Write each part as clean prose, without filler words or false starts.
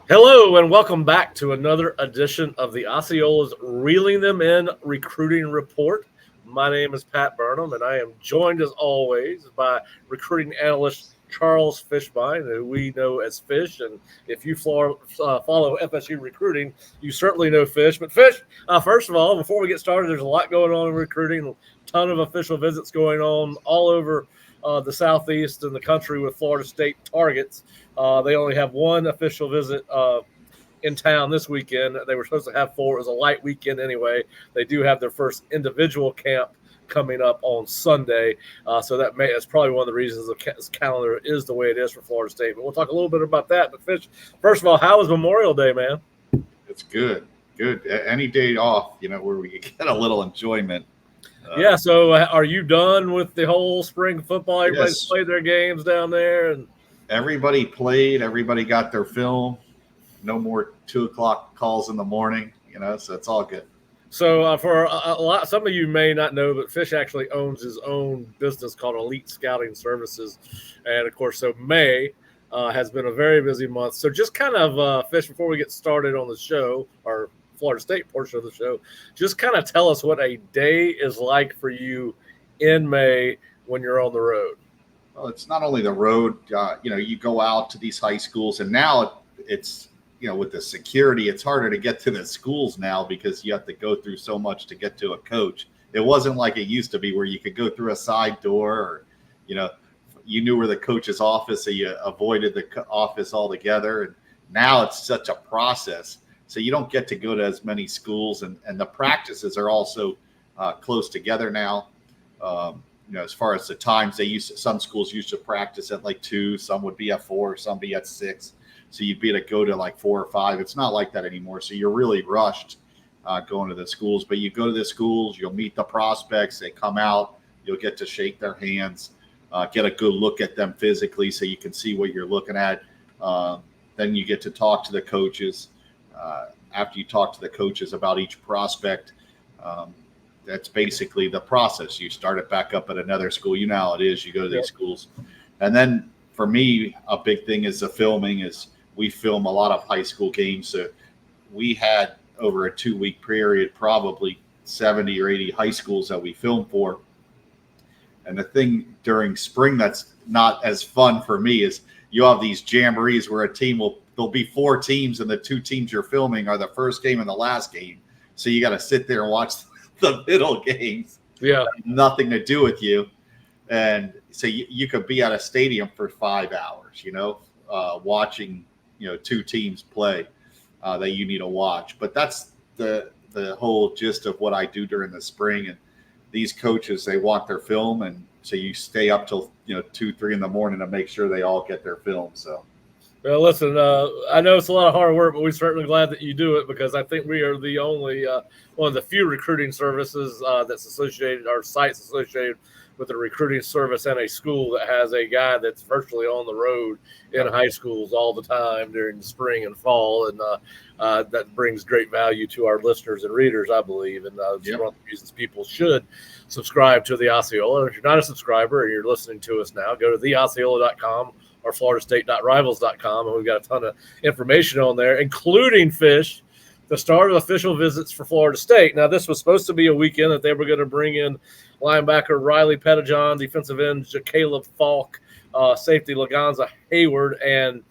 Hello and welcome back to another edition of the Osceola's Reeling Them In Recruiting Report. My name is Pat Burnham, and I am joined as always by recruiting analyst Charles Fishbein, who we know as Fish. And if you follow FSU recruiting, you certainly know Fish. But Fish, first of all, before we get started, there's a lot going on in recruiting, a ton of official visits going on all over the Southeast and the country with Florida State targets. They only have one official visit in town this weekend. They were supposed to have four. It was a light weekend anyway. They do have their first individual camp coming up on Sunday. So that's probably one of the reasons the calendar is the way it is for Florida State. But we'll talk a little bit about that. But Fish, first of all, how was Memorial Day, man? It's good. Any day off, where we get a little enjoyment. Yeah, so are you done with the whole spring football? Everybody's Yes. played their games down there, and Everybody played. Everybody got their film. No more 2:00 calls in the morning. So it's all good. so for a lot, some of you may not know, but Fish actually owns his own business called Elite Scouting Services, and of course, so May has been a very busy month. So just kind of Fish, before we get started on the show, our Florida State portion of the show, just kind of tell us what a day is like for you in May when you're on the road. Well, it's not only the road. You go out to these high schools, and now it's with the security, it's harder to get to the schools now because you have to go through so much to get to a coach. It wasn't like it used to be where you could go through a side door, or you knew where the coach's office, so you avoided the office altogether. And now it's such a process. So you don't get to go to as many schools, and the practices are also close together now. As far as the times, some schools used to practice at like 2, some would be at 4, some be at 6. So you'd be able to go to like 4 or 5. It's not like that anymore. So you're really rushed going to the schools. But you go to the schools, you'll meet the prospects. They come out, you'll get to shake their hands, get a good look at them physically, so you can see what you're looking at. Then you get to talk to the coaches. After you talk to the coaches about each prospect, that's basically the process. You start it back up at another school. You know how it is. You go to these schools. And then for me, a big thing is the filming. Is we film a lot of high school games. So we had, over a 2-week period, probably 70 or 80 high schools that we filmed for. And the thing during spring that's not as fun for me is you have these jamborees where there'll be 4 teams, and the 2 teams you're filming are the first game and the last game. So you got to sit there and watch the middle games. Yeah. Nothing to do with you. And so you could be at a stadium for 5 hours, watching, 2 teams play that you need to watch. But that's the whole gist of what I do during the spring. And these coaches, they want their film. And so you stay up till, 2, 3 in the morning to make sure they all get their film. So. Well, listen, I know it's a lot of hard work, but we're certainly glad that you do it, because I think we are the only one of the few recruiting services that's associated, or sites associated with a recruiting service and a school that has a guy that's virtually on the road in high schools all the time during the spring and fall. And that brings great value to our listeners and readers, I believe. And it's one of the reasons people should subscribe to the Osceola. If you're not a subscriber and you're listening to us now, go to theosceola.com or floridastate.rivals.com, and we've got a ton of information on there, including Fish, the start of official visits for Florida State. Now, this was supposed to be a weekend that they were going to bring in linebacker Riley Pettijohn, defensive end Caleb Falk, safety Laganza Hayward, and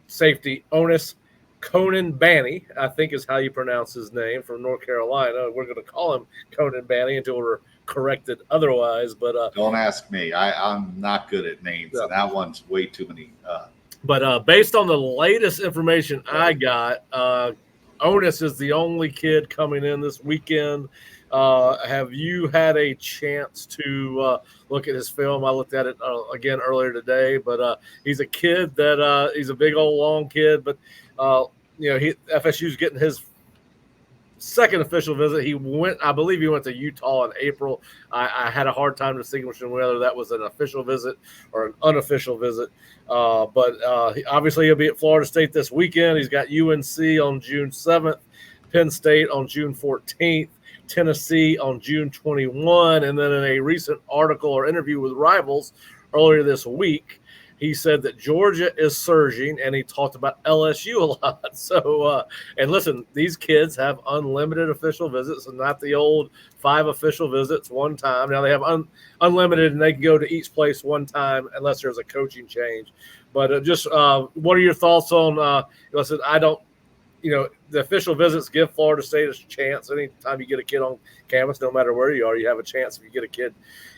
safety Onis Conan Banny, I think is how you pronounce his name, from North Carolina. We're going to call him Conan Banny until we're corrected otherwise. But don't ask me. I'm not good at names. Yeah. And that one's way too many. But based on the latest information I got, Onis is the only kid coming in this weekend. Have you had a chance to look at his film? I looked at it again earlier today, but he's a kid that he's a big old long kid, but FSU's getting his second official visit. I believe he went to Utah in April. I had a hard time distinguishing whether that was an official visit or an unofficial visit. But obviously he'll be at Florida State this weekend. He's got UNC on June 7th, Penn State on June 14th, Tennessee on June 21. And then in a recent article or interview with Rivals earlier this week, he said that Georgia is surging, and he talked about LSU a lot. So, and listen, these kids have unlimited official visits and not the old 5 official visits one time. Now they have unlimited, and they can go to each place one time unless there's a coaching change. But just what are your thoughts on, listen, I don't, the official visits give Florida State a chance. Anytime you get a kid on campus, no matter where you are, you have a chance if you get a kid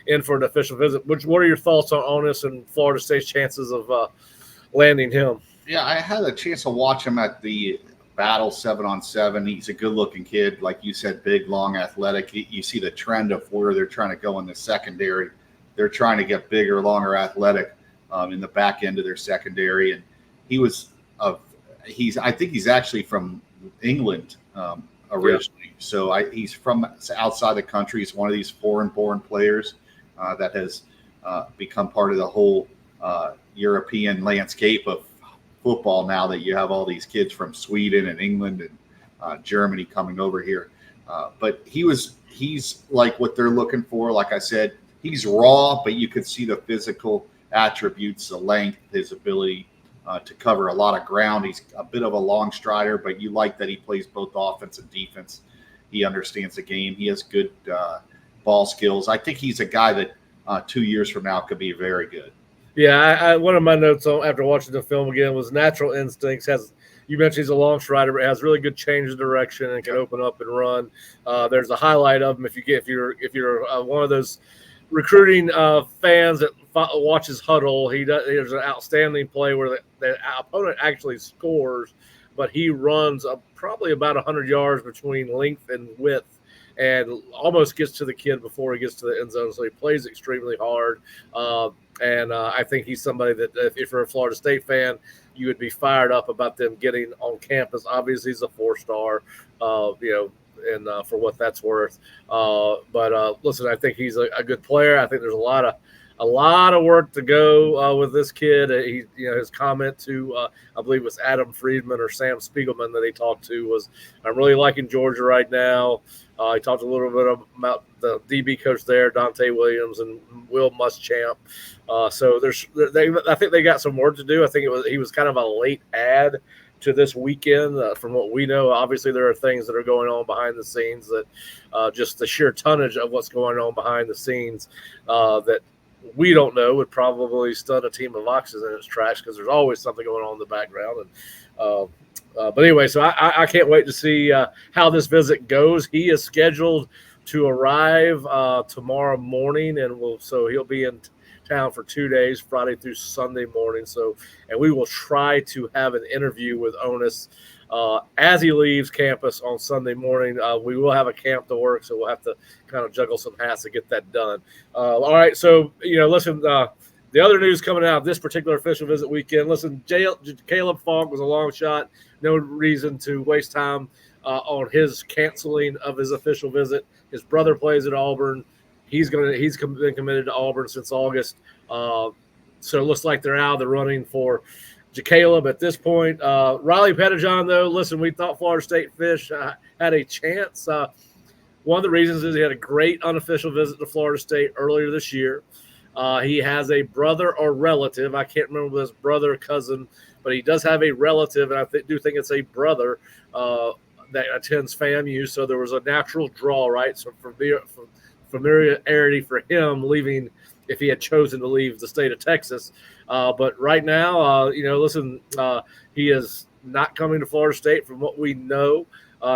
in for an official visit. What are your thoughts on this and Florida State's chances of landing him? Yeah, I had a chance to watch him at the battle 7-on-7. He's a good-looking kid, like you said, big, long, athletic. You see the trend of where they're trying to go in the secondary. They're trying to get bigger, longer, athletic in the back end of their secondary. And I think he's actually from England originally. Yeah. So he's from outside the country. He's one of these foreign-born players that has become part of the whole European landscape of football now that you have all these kids from Sweden and England and Germany coming over here. But he's like what they're looking for. Like I said, he's raw, but you could see the physical attributes, the length, his ability to cover a lot of ground. He's a bit of a long strider, but you like that he plays both offense and defense. He understands the game. He has good ball skills. I think he's a guy that 2 years from now could be very good. Yeah, one of my notes after watching the film again was natural instincts. You mentioned he's a long strider, but has really good change of direction and can open up and run. There's a highlight of him if you're one of those recruiting fans that watches Huddle. There's an outstanding play where the opponent actually scores, but he runs probably about 100 yards between length and width, and almost gets to the kid before he gets to the end zone. So he plays extremely hard. And I think he's somebody that if you're a Florida State fan, you would be fired up about them getting on campus. Obviously, he's a 4-star, and for what that's worth. But listen, I think he's a good player. I think there's a lot of work to go with this kid. His comment to I believe it was Adam Friedman or Sam Spiegelman that he talked to was, "I'm really liking Georgia right now." He talked a little bit about the DB coach there, Dante Williams and Will Muschamp. So I think they got some work to do. I think he was kind of a late add to this weekend. From what we know, obviously there are things that are going on behind the scenes that just the sheer tonnage of what's going on behind the scenes that we don't know would probably stun a team of oxes in its tracks, because there's always something going on in the background. And but anyway, so I can't wait to see how this visit goes. He is scheduled to arrive tomorrow morning, and he'll be in town for 2 days, Friday through Sunday morning. And we will try to have an interview with Onus as he leaves campus on Sunday morning. We will have a camp to work, so we'll have to kind of juggle some hats to get that done. All right, so listen. The other news coming out of this particular official visit weekend, listen, Caleb Fogg was a long shot. No reason to waste time on his canceling of his official visit. His brother plays at Auburn. He's been committed to Auburn since August. So it looks like they're out of the running for Caleb at this point. Riley Pettijohn, though, listen, we thought Florida State Fish had a chance. One of the reasons is he had a great unofficial visit to Florida State earlier this year. He has a brother or relative. I can't remember his brother or cousin, but he does have a relative, and I do think it's a brother that attends FAMU. So there was a natural draw, right? So familiarity for him leaving if he had chosen to leave the state of Texas. But right now, listen, he is not coming to Florida State from what we know.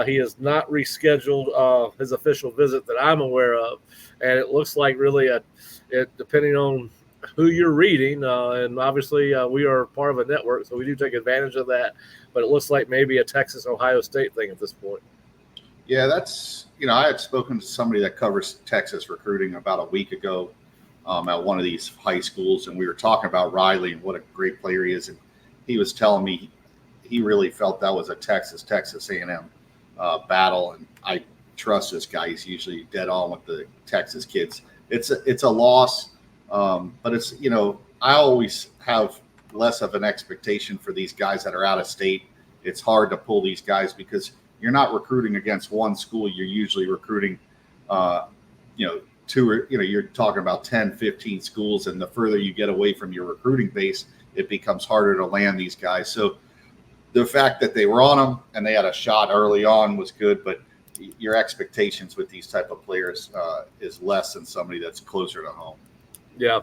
He has not rescheduled his official visit that I'm aware of. And it looks like really depending on who you're reading, and obviously we are part of a network, so we do take advantage of that. But it looks like maybe a Texas-Ohio State thing at this point. Yeah, that's, I had spoken to somebody that covers Texas recruiting about a week ago at one of these high schools, and we were talking about Riley and what a great player he is. And he was telling me he really felt that was a Texas A&M battle, and I trust this guy. He's usually dead on with the Texas kids. It's a loss, but it's, I always have less of an expectation for these guys that are out of state. It's hard to pull these guys because you're not recruiting against one school. You're usually recruiting, you're talking about 10, 15 schools, and the further you get away from your recruiting base, it becomes harder to land these guys. So the fact that they were on them and they had a shot early on was good, but your expectations with these type of players is less than somebody that's closer to home. Yeah,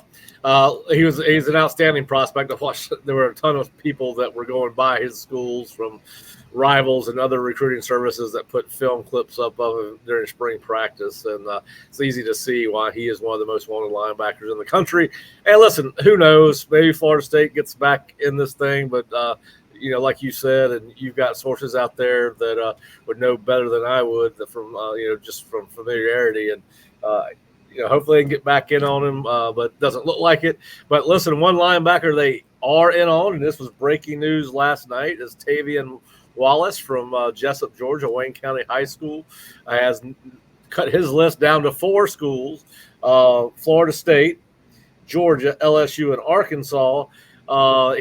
he's an outstanding prospect. I watched. There were a ton of people that were going by his schools from Rivals and other recruiting services that put film clips up of him during spring practice, and it's easy to see why he is one of the most wanted linebackers in the country. And listen, who knows? Maybe Florida State gets back in this thing, but like you said, and you've got sources out there that would know better than I would from just from familiarity, and hopefully they can get back in on him, but it doesn't look like it. But listen, one linebacker they are in on, and this was breaking news last night, is Tavian Wallace from Jessup, Georgia, Wayne County High School, has cut his list down to 4 schools: Florida State, Georgia, LSU, and Arkansas.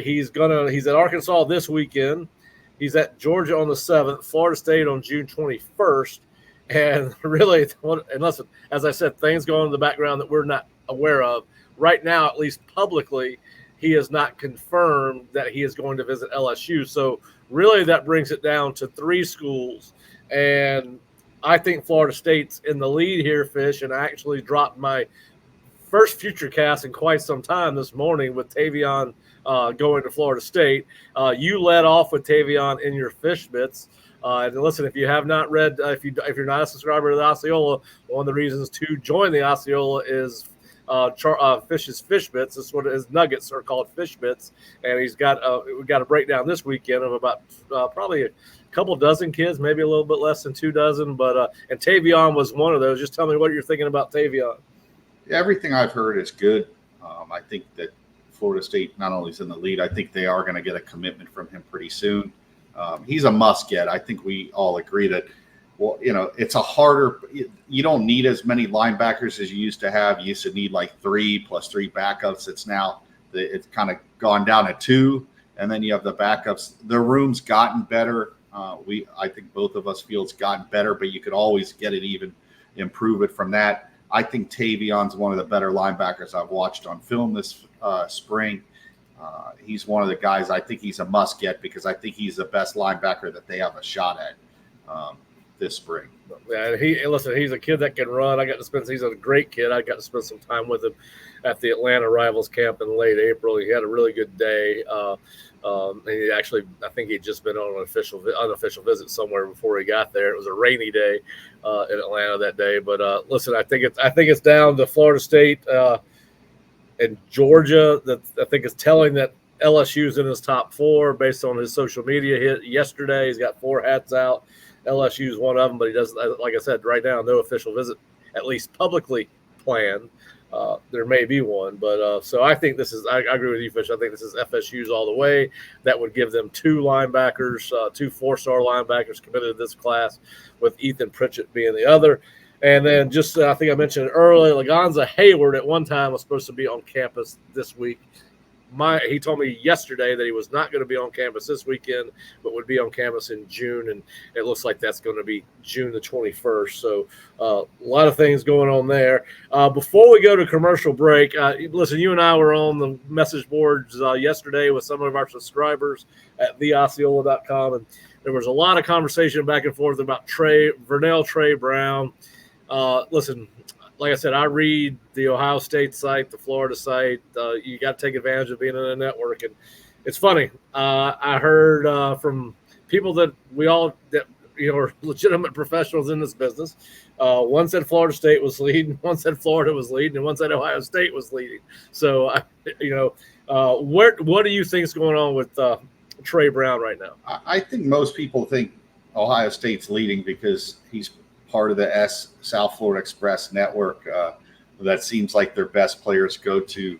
He's at Arkansas this weekend. He's at Georgia on the 7th, Florida State on June 21st. And really, and listen, as I said, things go on in the background that we're not aware of. Right now, at least publicly, he has not confirmed that he is going to visit LSU. So really that brings it down to 3 schools. And I think Florida State's in the lead here, Fish, and I actually dropped my first future cast in quite some time this morning with Tavion going to Florida State. You led off with Tavion in your Fish Bits. And listen, if you have not read, if you're not a subscriber to the Osceola, one of the reasons to join the Osceola is Fish's Fish Bits. That's what his nuggets are called, Fish Bits. And we got a breakdown this weekend of about probably a couple dozen kids, maybe a little bit less than 2 dozen. But and Tavion was one of those. Just tell me what you're thinking about Tavion. Everything I've heard is good. I think that Florida State not only is in the lead, I think they are going to get a commitment from him pretty soon. He's a must get. I think we all agree that, it's a harder – you don't need as many linebackers as you used to have. You used to need like 3 plus 3 backups. It's kind of gone down to 2, and then you have the backups. The room's gotten better. I think both of us feel it's gotten better, but you could always get it even, improve it from that. I think Tavion's one of the better linebackers I've watched on film this spring. He's one of the guys. I think he's a must get because I think he's the best linebacker that they have a shot at this spring. Yeah, he's a kid that can run. He's a great kid. I got to spend some time with him at the Atlanta Rivals camp in late April. He had a really good day. He actually, I think he'd just been on an unofficial visit somewhere before he got there. It was a rainy day in Atlanta that day. But listen, I think it's down to Florida State and Georgia that I think is telling that LSU's in his top 4 based on his social media hit yesterday. He's got 4 hats out. LSU's one of them, but he doesn't, like I said, right now, no official visit, at least publicly planned. There may be one, but so I think I agree with you, Fish. I think this is FSU's all the way. That would give them 2 linebackers, 2 4-star linebackers committed to this class, with Ethan Pritchett being the other. And then just, I think I mentioned it earlier, Lagonza Hayward at one time was supposed to be on campus this week. He told me yesterday that he was not going to be on campus this weekend, but would be on campus in June, and it looks like that's going to be June the 21st. So a lot of things going on there. Before we go to commercial break, listen, you and I were on the message boards yesterday with some of our subscribers at theosceola.com, and there was a lot of conversation back and forth about Vernell Trey Brown. Listen, like I said, I read the Ohio State site, the Florida site. You got to take advantage of being in a network. And it's funny. I heard from people that are legitimate professionals in this business. One said Florida State was leading, one said Florida was leading, and one said Ohio State was leading. So, what do you think is going on with Trey Brown right now? I think most people think Ohio State's leading because he's part of the South Florida Express network. That seems like their best players go to,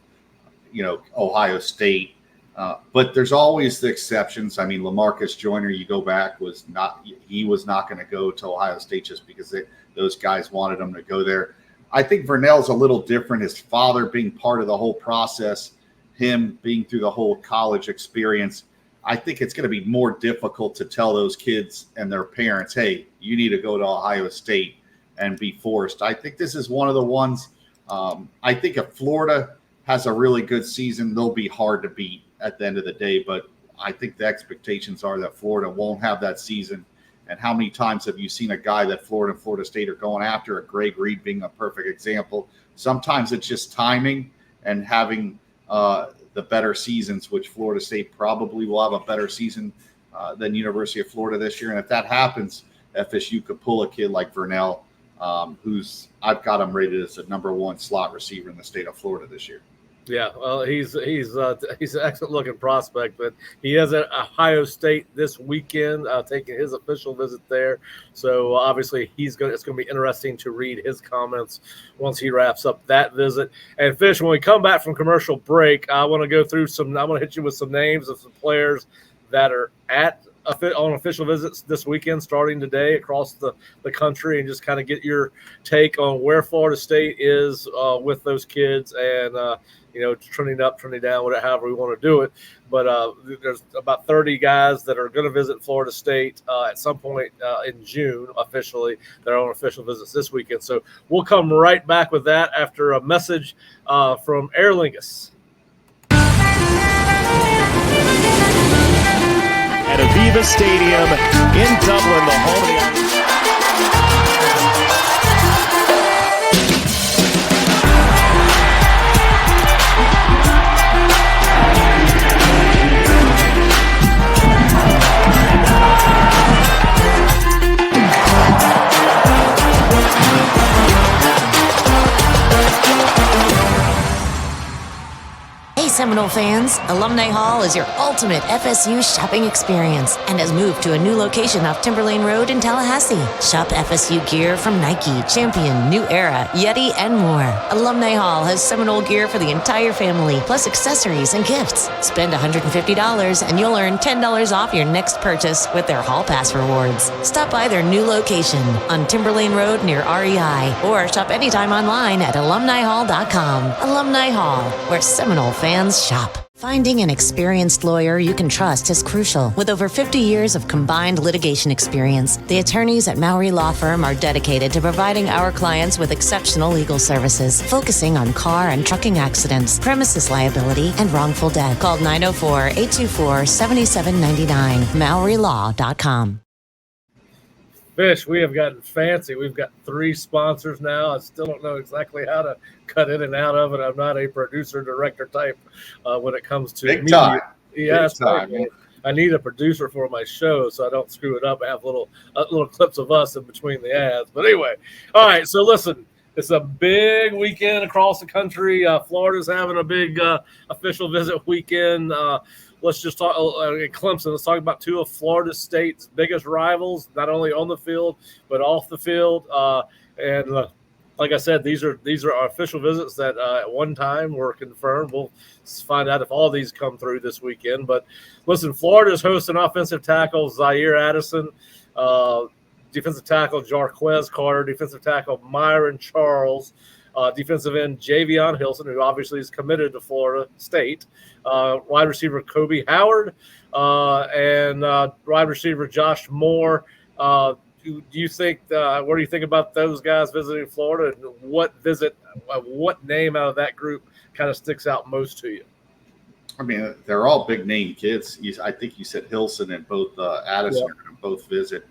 Ohio State. But there's always the exceptions. I mean, LaMarcus Joyner, you go back, was not going to go to Ohio State just because those guys wanted him to go there. I think Vernell's a little different. His father being part of the whole process, him being through the whole college experience, I think it's going to be more difficult to tell those kids and their parents, hey, you need to go to Ohio State and be forced. I think this is one of the ones I think if Florida has a really good season, they'll be hard to beat at the end of the day. But I think the expectations are that Florida won't have that season. And how many times have you seen a guy that Florida and Florida State are going after, a Greg Reed being a perfect example? Sometimes it's just timing and having the better seasons, which Florida State probably will have a better season than University of Florida this year. And if that happens, FSU could pull a kid like Vernell, who's I've got him rated as the #1 slot receiver in the state of Florida this year. Yeah, well, he's an excellent looking prospect, but he is at Ohio State this weekend, taking his official visit there. So obviously it's going to be interesting to read his comments once he wraps up that visit. And Fish, when we come back from commercial break, I want to go through I want to hit you with some names of some players that are on official visits this weekend, starting today across the country, and just kind of get your take on where Florida State is with those kids and trending up, trending down, whatever, however we want to do it. But there's about 30 guys that are going to visit Florida State at some point in June officially. They're on official visits this weekend. So we'll come right back with that after a message from Aer Lingus. At Aviva Stadium in Dublin, the home of the Seminole fans, Alumni Hall is your ultimate FSU shopping experience and has moved to a new location off Timberlane Road in Tallahassee. Shop FSU gear from Nike, Champion, New Era, Yeti, and more. Alumni Hall has Seminole gear for the entire family, plus accessories and gifts. Spend $150 and you'll earn $10 off your next purchase with their Hall Pass rewards. Stop by their new location on Timberlane Road near REI or shop anytime online at alumnihall.com. Alumni Hall, where Seminole fans shop. Finding an experienced lawyer you can trust is crucial. With over 50 years of combined litigation experience, the attorneys at Mowry Law Firm are dedicated to providing our clients with exceptional legal services, focusing on car and trucking accidents, premises liability, and wrongful death. Call 904-824-7799, MowryLaw.com. Fish, we have gotten fancy. We've got 3 sponsors now. I still don't know exactly how to cut in and out of it. I'm not a producer director type when it comes to big time. Yeah, big time. I need a producer for my show so I don't screw it up. I have little clips of us in between the ads. But anyway, all right. So listen, it's a big weekend across the country. Florida's having a big official visit weekend. Let's just talk Clemson. Let's talk about 2 of Florida State's biggest rivals, not only on the field but off the field. Like I said, these are our official visits that at one time were confirmed. We'll find out if all these come through this weekend. But listen, Florida is hosting offensive tackle Zaire Addison, defensive tackle Jarquez Carter, defensive tackle Myron Charles, defensive end Javion Hilson, who obviously is committed to Florida State, wide receiver Kobe Howard, and wide receiver Josh Moore. Do you think? What do you think about those guys visiting Florida? And what name out of that group kind of sticks out most to you? I mean, they're all big name kids. I think you said Hilson and both Addison are going to both visit.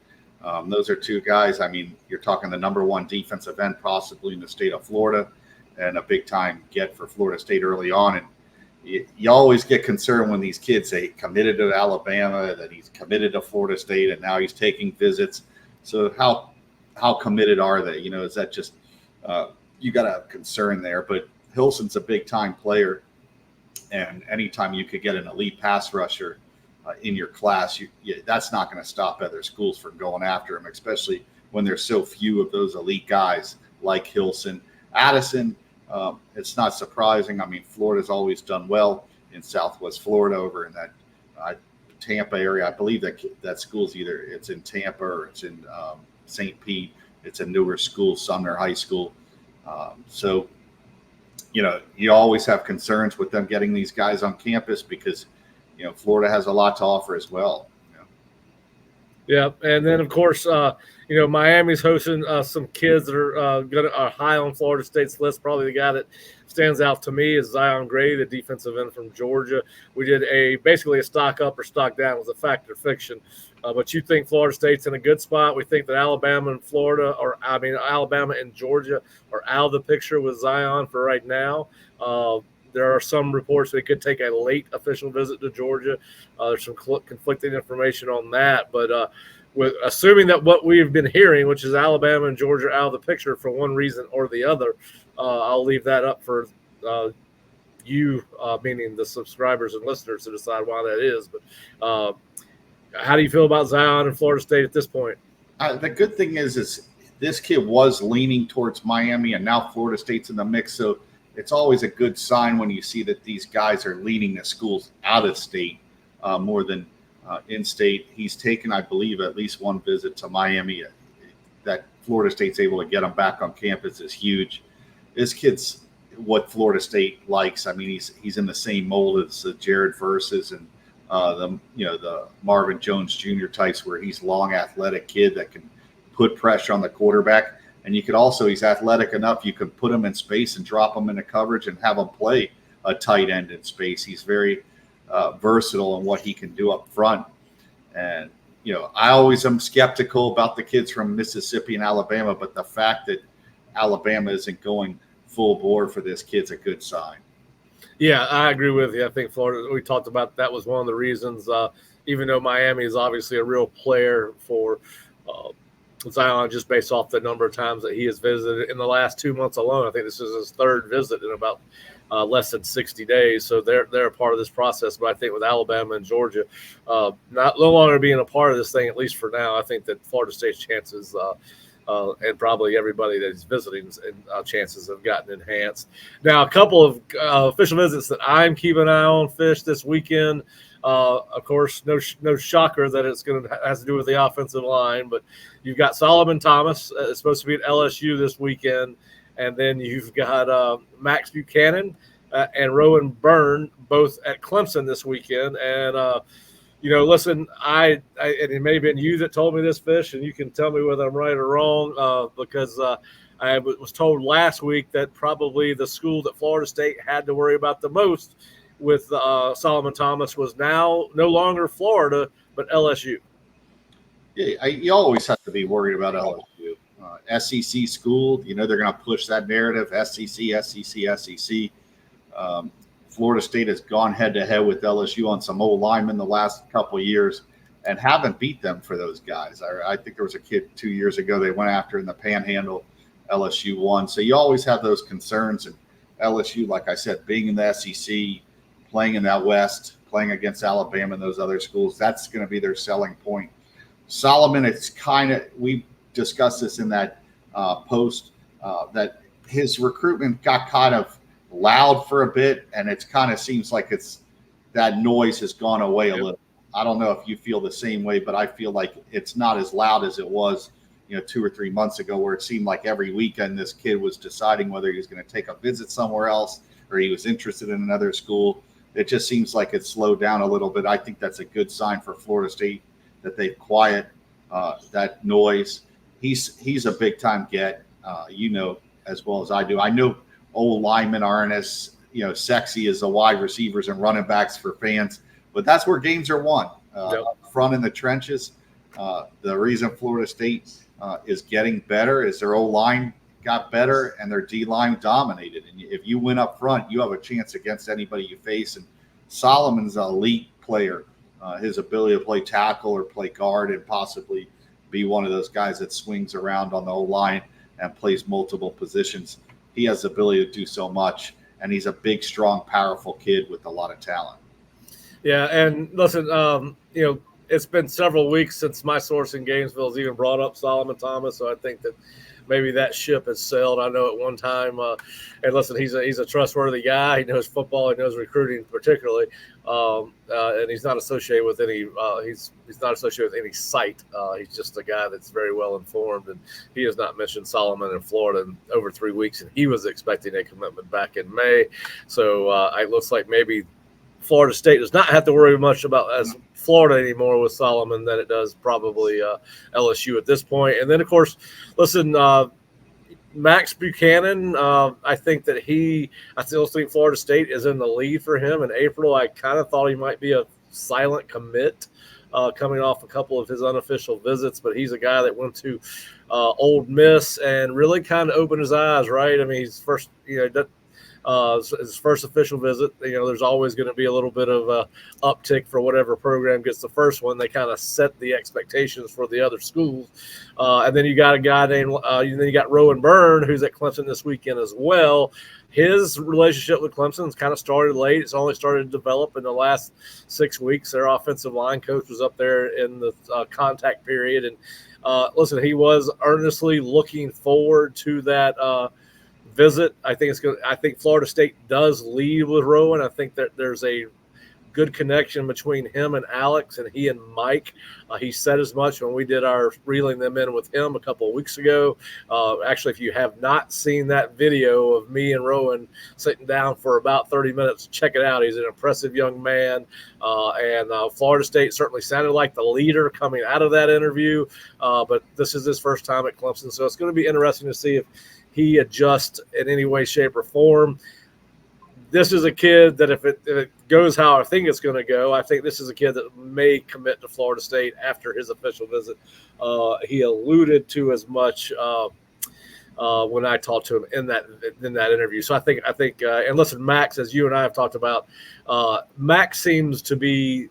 Those are 2 guys. I mean, you're talking the #1 defensive end possibly in the state of Florida, and a big time get for Florida State early on. And you always get concerned when these kids say committed to Alabama, that he's committed to Florida State, and now he's taking visits. So how committed are they? Is that just you got to have concern there? But Hilson's a big time player, and anytime you could get an elite pass rusher in your class, that's not going to stop other schools from going after him, especially when there's so few of those elite guys like Hilson. Addison, it's not surprising. I mean, Florida's always done well in Southwest Florida over in that Tampa area. I believe that school's either it's in Tampa or it's in St. Pete. It's a newer school, Sumner High School. So, you always have concerns with them getting these guys on campus because, Florida has a lot to offer as well. Yeah, and then of course, Miami's hosting some kids that are high on Florida State's list. Probably the guy that stands out to me is Zion Gray, the defensive end from Georgia. We did basically a stock up or stock down. It was a fact or fiction. But you think Florida State's in a good spot. We think that Alabama and Georgia are out of the picture with Zion for right now. There are some reports that it could take a late official visit to Georgia. There's some conflicting information on that, but with assuming that what we've been hearing, which is Alabama and Georgia out of the picture for one reason or the other, I'll leave that up for you, meaning the subscribers and listeners, to decide why that is. But how do you feel about Zion and Florida State at this point? The good thing is this kid was leaning towards Miami, and now Florida State's in the mix, so it's always a good sign when you see that these guys are leading the schools out of state more than in state. He's taken, I believe, at least one visit to Miami. That Florida State's able to get him back on campus is huge. This kid's what Florida State likes. I mean, he's in the same mold as the Jared Verses and the Marvin Jones Jr. types, where he's long, athletic kid that can put pressure on the quarterback. And you could also, he's athletic enough, you could put him in space and drop him into coverage and have him play a tight end in space. He's very versatile in what he can do up front. And, I always am skeptical about the kids from Mississippi and Alabama, but the fact that Alabama isn't going full bore for this kid's a good sign. Yeah, I agree with you. I think Florida, we talked about that was one of the reasons, even though Miami is obviously a real player for Zion, just based off the number of times that he has visited in the last 2 months alone. I think this is his third visit in about less than 60 days. So they're a part of this process. But I think with Alabama and Georgia no longer being a part of this thing, at least for now, I think that Florida State's chances and probably everybody that is visiting chances have gotten enhanced. Now, a couple of official visits that I'm keeping an eye on, Fish, this weekend. Of course, no shocker that has to do with the offensive line, but you've got Solomon Thomas. It's supposed to be at LSU this weekend, and then you've got Max Buchanan and Rowan Byrne both at Clemson this weekend. And listen, and it may have been you that told me this, Fish, and you can tell me whether I'm right or wrong, because I was told last week that probably the school that Florida State had to worry about the most with Solomon Thomas was now no longer Florida, but LSU. Yeah, you always have to be worried about LSU. SEC school, they're going to push that narrative, SEC. Florida State has gone head-to-head with LSU on some old linemen the last couple of years and haven't beat them for those guys. I think there was a kid 2 years ago they went after in the Panhandle. LSU won. So you always have those concerns. And LSU, like I said, being in the SEC, playing in that West, playing against Alabama and those other schools, that's going to be their selling point. Solomon, it's kind of – we discussed this in that post that his recruitment got kind of loud for a bit, and it kind of seems like that noise has gone away a little. I don't know if you feel the same way, but I feel like it's not as loud as it was 2 or 3 months ago, where it seemed like every weekend this kid was deciding whether he was going to take a visit somewhere else or he was interested in another school. It just seems like it's slowed down a little bit. I think that's a good sign for Florida State that they've quiet that noise. He's a big time get, as well as I do. I know old linemen aren't as sexy as the wide receivers and running backs for fans, but that's where games are won. Up front in the trenches. The reason Florida State is getting better is their O-line got better and their D-line dominated. And if you win up front, you have a chance against anybody you face. And Solomon's an elite player. His ability to play tackle or play guard and possibly be one of those guys that swings around on the O-line and plays multiple positions. He has the ability to do so much, and he's a big, strong, powerful kid with a lot of talent. Yeah, and listen, it's been several weeks since my source in Gainesville has even brought up Solomon Thomas, so I think that maybe that ship has sailed. I know at one time, and listen, he's a trustworthy guy. He knows football. He knows recruiting particularly, and he's not associated with any. He's not associated with any site. He's just a guy that's very well informed, and he has not mentioned Solomon in Florida in over 3 weeks, and he was expecting a commitment back in May. So it looks like maybe Florida State does not have to worry much about as Florida anymore with Solomon than it does probably LSU at this point. And then, of course, listen, Max Buchanan, I think that I still think Florida State is in the lead for him in April. I kind of thought he might be a silent commit coming off a couple of his unofficial visits, but he's a guy that went to Ole Miss and really kind of opened his eyes, right? I mean, he's first, his first official visit. There's always going to be a little bit of a uptick for whatever program gets the first one. They kind of set the expectations for the other schools, and then you got a guy named, then you got Rowan Byrne, who's at Clemson this weekend as well. His relationship with Clemson's kind of started late. It's only started to develop in the last 6 weeks. Their offensive line coach was up there in the contact period, and listen, he was earnestly looking forward to that visit. I think Florida State does lead with Rowan. I think that there's a good connection between him and Alex, and he and Mike. He said as much when we did our reeling them in with him a couple of weeks ago. Actually, if you have not seen that video of me and Rowan sitting down for about 30 minutes, check it out. He's an impressive young man, and Florida State certainly sounded like the leader coming out of that interview, but this is his first time at Clemson, so it's going to be interesting to see if he adjusts in any way, shape, or form. This is a kid that if it goes how I think it's going to go, I think this is a kid that may commit to Florida State after his official visit. He alluded to as much when I talked to him in that interview. So I think and listen, Max, as you and I have talked about, Max seems to be.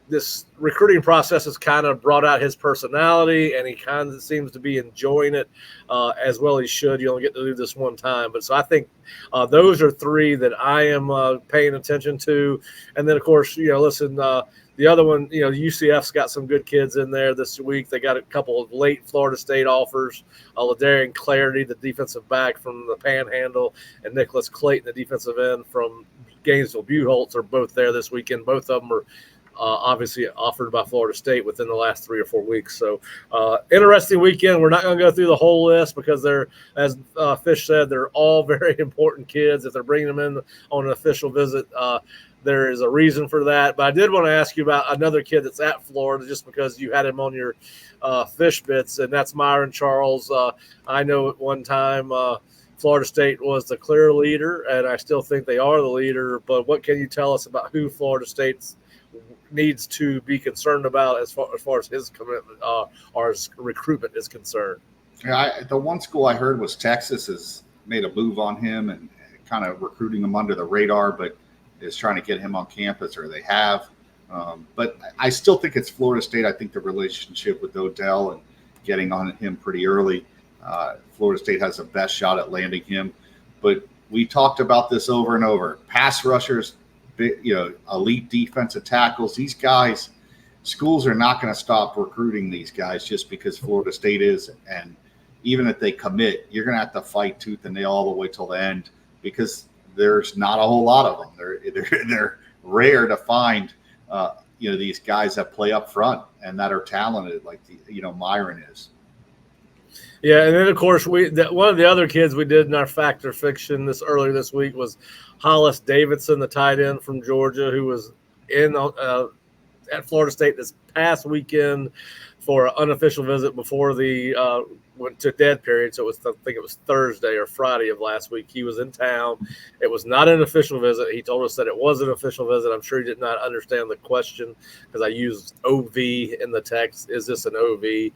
This recruiting process has kind of brought out his personality, and he kind of seems to be enjoying it as well. He should. You only get to do this one time, but so I think those are three that I am paying attention to. And then, of course, listen, the other one, UCF's got some good kids in there this week. They got a couple of late Florida State offers. LaDarian Clarity, the defensive back from the Panhandle, and Nicholas Clayton, the defensive end from Gainesville Buchholz, are both there this weekend. Both of them are obviously offered by Florida State within the last 3 or 4 weeks. So interesting weekend. We're not going to go through the whole list because they're, as Fish said, they're all very important kids. If they're bringing them in on an official visit, there is a reason for that. But I did want to ask you about another kid that's at Florida just because you had him on your Fish bits, and that's Myron Charles. I know at one time Florida State was the clear leader, and I still think they are the leader. But what can you tell us about who Florida State's needs to be concerned about as far as his commitment or his recruitment is concerned? Yeah, the one school I heard was Texas has made a move on him and kind of recruiting him under the radar, but is trying to get him on campus, or they have. But I still think it's Florida State. I think the relationship with Odell and getting on him pretty early, Florida State has the best shot at landing him. But we talked about this over and over. Pass rushers, elite defensive tackles. These guys, schools are not going to stop recruiting these guys just because Florida State is. And even if they commit, you're going to have to fight tooth and nail all the way till the end because there's not a whole lot of them. They're rare to find, these guys that play up front and that are talented like Myron is. Yeah, and then of course one of the other kids we did in our Fact or Fiction earlier this week was Hollis Davidson, the tight end from Georgia, who was in at Florida State this past weekend for an unofficial visit before the went to dead period. So I think it was Thursday or Friday of last week. He was in town. It was not an official visit. He told us that it was an official visit. I'm sure he did not understand the question because I used OV in the text. Is this an OV?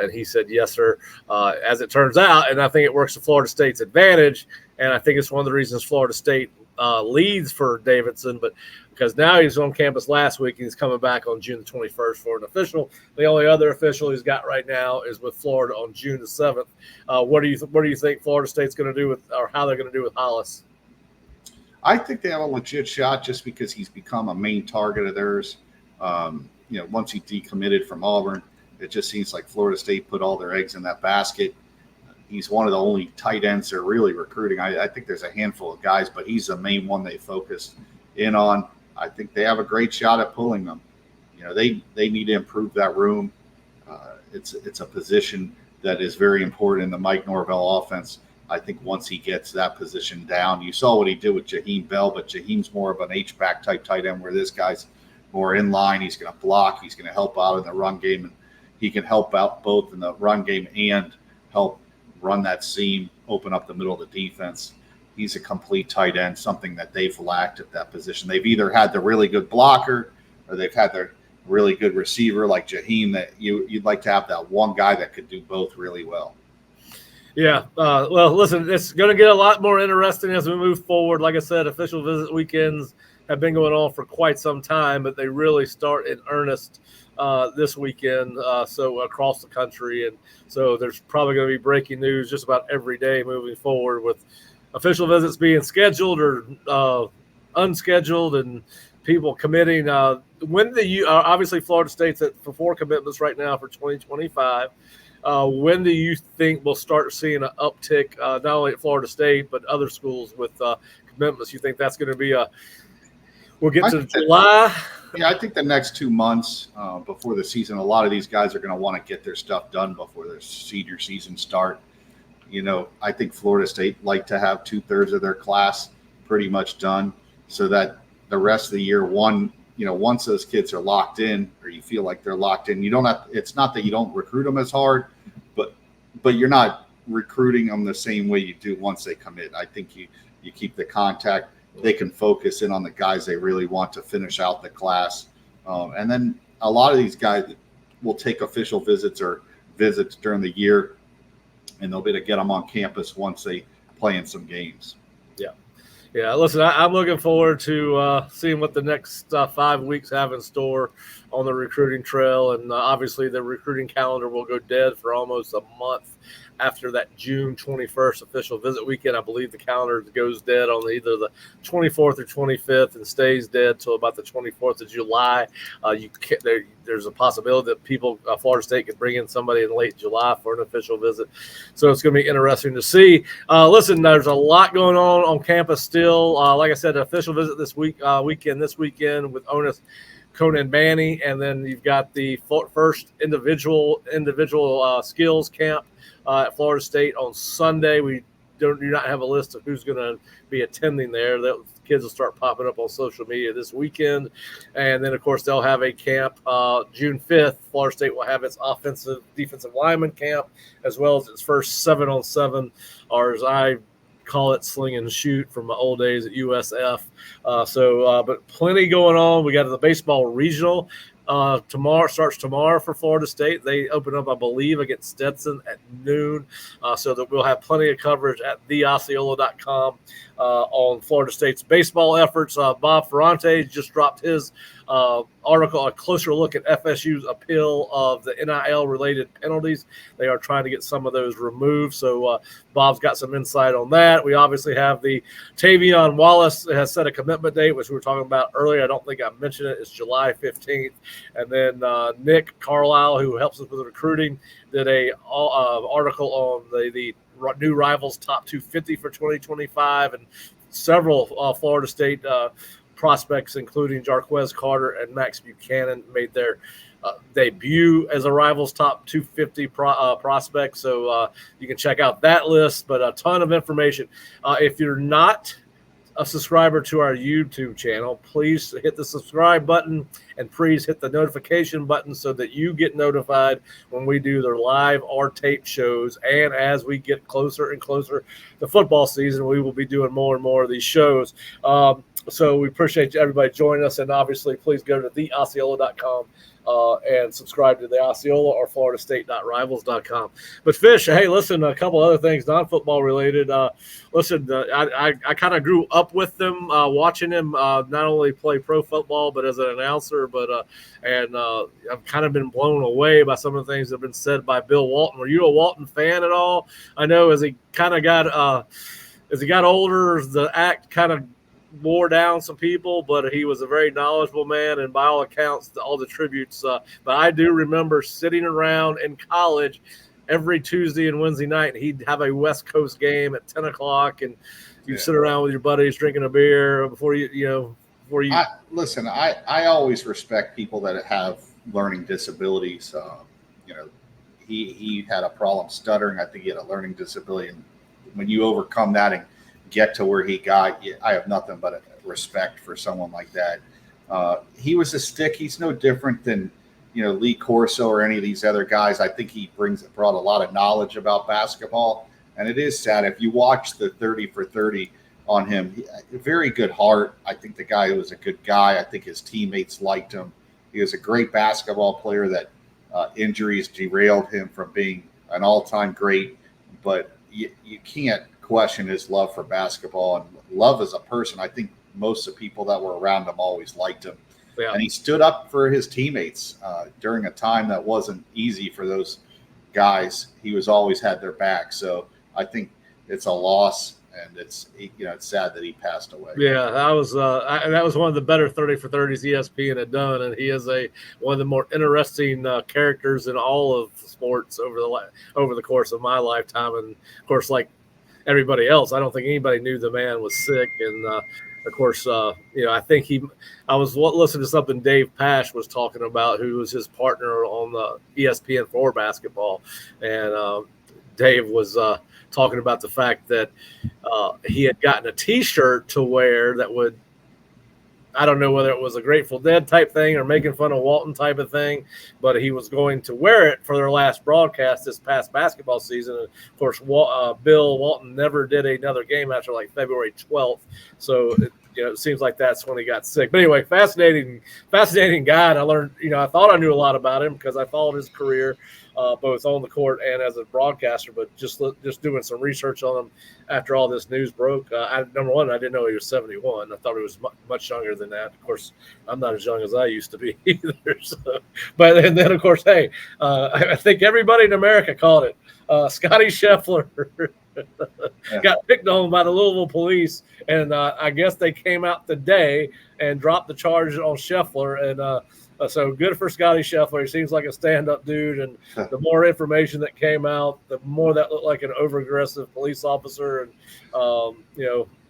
And he said, yes, sir. As it turns out, and I think it works to Florida State's advantage, and I think it's one of the reasons Florida State leads for Davidson, but because now he's on campus last week and he's coming back on June the 21st for an official. The only other official he's got right now is with Florida on June the 7th. What do you think Florida State's going to do with, or how they're going to do with Hollis? I think they have a legit shot just because he's become a main target of theirs. Once he decommitted from Auburn, it just seems like Florida State put all their eggs in that basket. He's one of the only tight ends they're really recruiting. I think there's a handful of guys, but he's the main one they focused in on. I think they have a great shot at pulling them. They need to improve that room. It's a position that is very important in the Mike Norvell offense. I think once he gets that position down, you saw what he did with Jaheim Bell, but Jaheim's more of an H-back type tight end, where this guy's more in line. He's going to block. He's going to help out in the run game, and he can help out both in the run game and help run that seam, open up the middle of the defense. He's a complete tight end, something that they've lacked at that position. They've either had the really good blocker or they've had the really good receiver like Jaheim, that you'd like to have that one guy that could do both really well. Yeah. Well, listen, it's going to get a lot more interesting as we move forward. Like I said, official visit weekends have been going on for quite some time, but they really start in earnest this weekend, so across the country. And so there's probably going to be breaking news just about every day moving forward, with official visits being scheduled or unscheduled and people committing. Obviously Florida State's for 4 commitments right now for 2025. When do you think we'll start seeing an uptick, not only at Florida State, but other schools with commitments? You think that's going to be we'll get to July? I think the next 2 months before the season, a lot of these guys are going to want to get their stuff done before their senior season start. I think Florida State like to have 2/3 of their class pretty much done, so that the rest of the year, once those kids are locked in, or you feel like they're locked in, it's not that you don't recruit them as hard, but you're not recruiting them the same way you do once they commit. I think you keep the contact. They can focus in on the guys they really want to finish out the class. And then a lot of these guys will take official visits or visits during the year, and they'll be able to get them on campus once they play in some games. Yeah, listen, I'm looking forward to seeing what the next 5 weeks have in store on the recruiting trail. And obviously the recruiting calendar will go dead for almost a month after that June 21st official visit weekend. I believe the calendar goes dead on either the 24th or 25th and stays dead till about the 24th of July. There's a possibility that Florida State could bring in somebody in late July for an official visit. So it's going to be interesting to see. Listen, there's a lot going on campus still. Like I said, an official visit this weekend with Onus Conan Manny, and then you've got the first individual skills camp at Florida State on Sunday. We do not have a list of who's going to be attending there. The kids will start popping up on social media this weekend. And then, of course, they'll have a camp June 5th. Florida State will have its offensive defensive lineman camp, as well as its first 7-on-7, or as I call it, sling and shoot from my old days at USF. But plenty going on. We got the baseball regional. Starts tomorrow for Florida State. They open up, I believe, against Stetson at noon. So that we'll have plenty of coverage at theosceola.com on Florida State's baseball efforts. Bob Ferrante just dropped his article, a closer look at FSU's appeal of the NIL-related penalties. They are trying to get some of those removed. So Bob's got some insight on that. We obviously have the Tavion Wallace has set a commitment date, which we were talking about earlier. I don't think I mentioned it. It's July 15th. And then Nick Carlisle, who helps us with recruiting, did a article on the new Rivals Top 250 for 2025, and several Florida State prospects, including Jarquez Carter and Max Buchanan, made their debut as a Rivals Top 250 prospect. So you can check out that list, but a ton of information. If you're not a subscriber to our YouTube channel, please hit the subscribe button and please hit the notification button so that you get notified when we do their live or tape shows. And as we get closer and closer to football season, we will be doing more and more of these shows. So we appreciate everybody joining us. And obviously, please go to theosceola.com and subscribe to the Osceola or FloridaState.Rivals.com. But Fish, hey, listen, a couple other things non-football related. I kind of grew up with them, watching him not only play pro football but as an announcer. I've kind of been blown away by some of the things that have been said by Bill Walton. Were you a Walton fan at all? I know as he got older, the act kind of wore down some people, but he was a very knowledgeable man, and by all accounts, all the tributes. But I do remember sitting around in college every Tuesday and Wednesday night, and he'd have a West Coast game at 10 o'clock, and you'd sit around with your buddies drinking a beer before you. I always respect people that have learning disabilities. He had a problem stuttering. I think he had a learning disability, and when you overcome that and get to where he got, I have nothing but respect for someone like that. He was a stick. He's no different than, Lee Corso or any of these other guys. I think he brought a lot of knowledge about basketball. And it is sad. If you watch the 30 for 30 on him, very good heart. I think the guy was a good guy. I think his teammates liked him. He was a great basketball player that injuries derailed him from being an all-time great. But you can't question his love for basketball and love as a person. I think most of the people that were around him always liked him. Yeah. And he stood up for his teammates during a time that wasn't easy for those guys. He was always had their back. So I think it's a loss, and it's sad that he passed away. Yeah, that was one of the better 30 for 30s ESPN had done, and he is one of the more interesting characters in all of sports over the course of my lifetime. And of course, like everybody else, I don't think anybody knew the man was sick. And of course, I think I was listening to something Dave Pash was talking about, who was his partner on the ESPN for basketball, and Dave was talking about the fact that he had gotten a T-shirt to wear that would, I don't know whether it was a Grateful Dead type thing or making fun of Walton type of thing, but he was going to wear it for their last broadcast this past basketball season. And of course, Bill Walton never did another game after like February 12th. So it seems like that's when he got sick. But anyway, fascinating guy. And I learned, I thought I knew a lot about him because I followed his career both on the court and as a broadcaster, but just doing some research on him after all this news broke. Number one, I didn't know he was 71. I thought he was much younger than that. Of course, I'm not as young as I used to be either. So. But and then, of course, hey, I think everybody in America called it. Scotty Scheffler got picked on by the Louisville police, and I guess they came out today and dropped the charge on Scheffler. And so good for Scotty Scheffler. He seems like a stand-up dude, and the more information that came out, the more that looked like an over-aggressive police officer. And,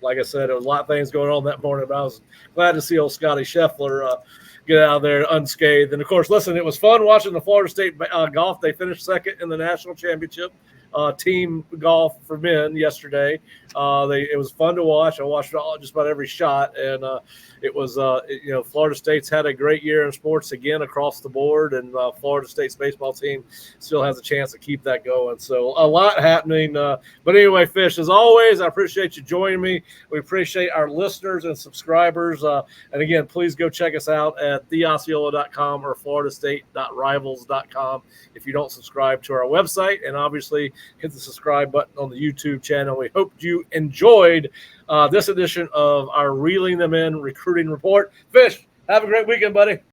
like I said, there was a lot of things going on that morning, but I was glad to see old Scotty Scheffler get out of there unscathed. And, of course, listen, it was fun watching the Florida State golf. They finished second in the national championship. Team golf for men yesterday. It was fun to watch. I watched just about every shot, and it was Florida State's had a great year in sports again across the board, and Florida State's baseball team still has a chance to keep that going. So a lot happening. But anyway, Fish, as always, I appreciate you joining me. We appreciate our listeners and subscribers. And again, please go check us out at theosceola.com or floridastate.rivals.com if you don't subscribe to our website, and obviously hit the subscribe button on the YouTube channel. We hope you enjoyed this edition of our Reeling Them In Recruiting Report. Fish, have a great weekend, buddy.